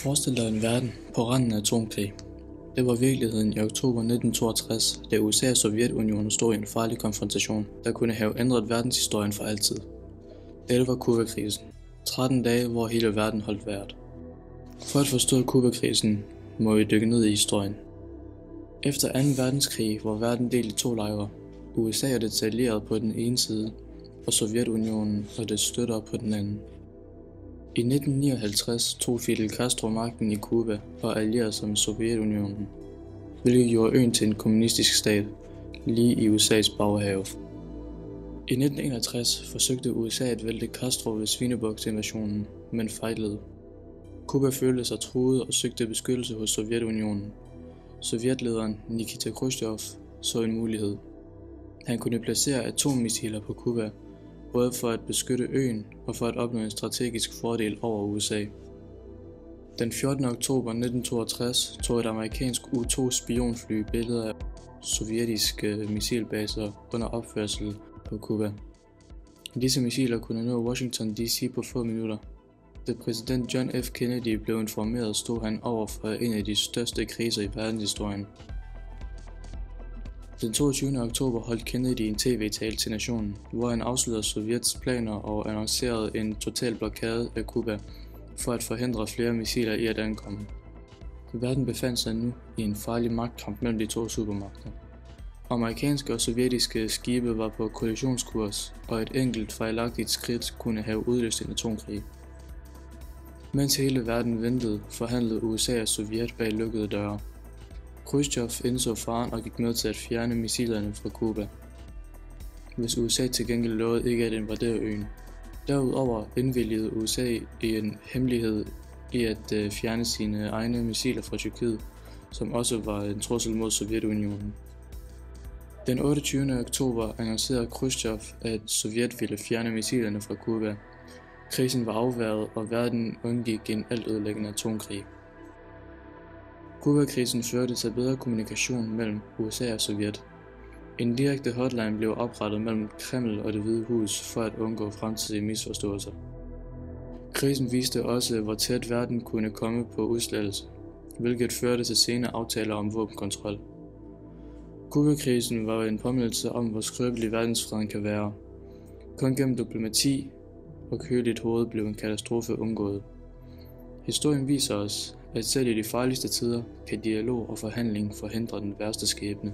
Forestil dig en verden på randen af atomkrig. Det var virkeligheden i oktober 1962, da USA og Sovjetunionen stod i en farlig konfrontation, der kunne have ændret verdenshistorien for altid. Dette var Cubakrisen. 13 dage, hvor hele verden holdt vejret. For at forstå Cubakrisen, må vi dykke ned i historien. Efter 2. verdenskrig var verden delt i 2 lejre. USA og dets allierede på den ene side, og Sovjetunionen og dets støtter på den anden. I 1959 tog Fidel Castro magten i Cuba og allierede sig med Sovjetunionen, hvilket gjorde øen til en kommunistisk stat, lige i USA's baghave. I 1961 forsøgte USA at vælte Castro ved Svinebugtinvasionen, men fejlede. Cuba følte sig truet og søgte beskyttelse hos Sovjetunionen. Sovjetlederen Nikita Khrushchev så en mulighed. Han kunne placere atommissiler på Cuba, både for at beskytte øen og for at opnå en strategisk fordel over USA. Den 14. oktober 1962 tog et amerikansk U-2 spionfly billeder af sovjetiske missilbaser under opførsel på Cuba. Disse missiler kunne nå Washington D.C. på få minutter. Da præsident John F. Kennedy blev informeret, stod han over for en af de største kriser i verdenshistorien. Den 22. oktober holdt Kennedy en tv-tale til nationen, hvor han afslørede Sovjets planer og annoncerede en total blokade af Cuba for at forhindre flere missiler i at ankomme. Verden befandt sig nu i en farlig magtkamp mellem de 2 supermagter. Amerikanske og sovjetiske skibe var på kollisionskurs, og et enkelt fejlagtigt skridt kunne have udløst en atomkrig. Mens hele verden ventede, forhandlede USA og Sovjet bag lukkede døre. Khrushchev indså faren og gik med til at fjerne missilerne fra Cuba, hvis USA til gengæld lovede ikke at invadere øen. Derudover indvilligede USA i en hemmelighed i at fjerne sine egne missiler fra Tyrkiet, som også var en trussel mod Sovjetunionen. Den 28. oktober annoncerede Khrushchev, at Sovjet ville fjerne missilerne fra Cuba. Krisen var afværget, og verden undgik en altødelæggende atomkrig. Cubakrisen førte til bedre kommunikation mellem USA og Sovjet. En direkte hotline blev oprettet mellem Kreml og Det Hvide Hus for at undgå fremtidige misforståelser. Krisen viste også, hvor tæt verden kunne komme på udslettelse, hvilket førte til senere aftaler om våbenkontrol. Cubakrisen var en påmindelse om, hvor skrøbelig verdensfreden kan være. Kun gennem diplomati og køligt hoved blev en katastrofe undgået. Historien viser os, at selv i de farligste tider kan dialog og forhandling forhindre den værste skæbne.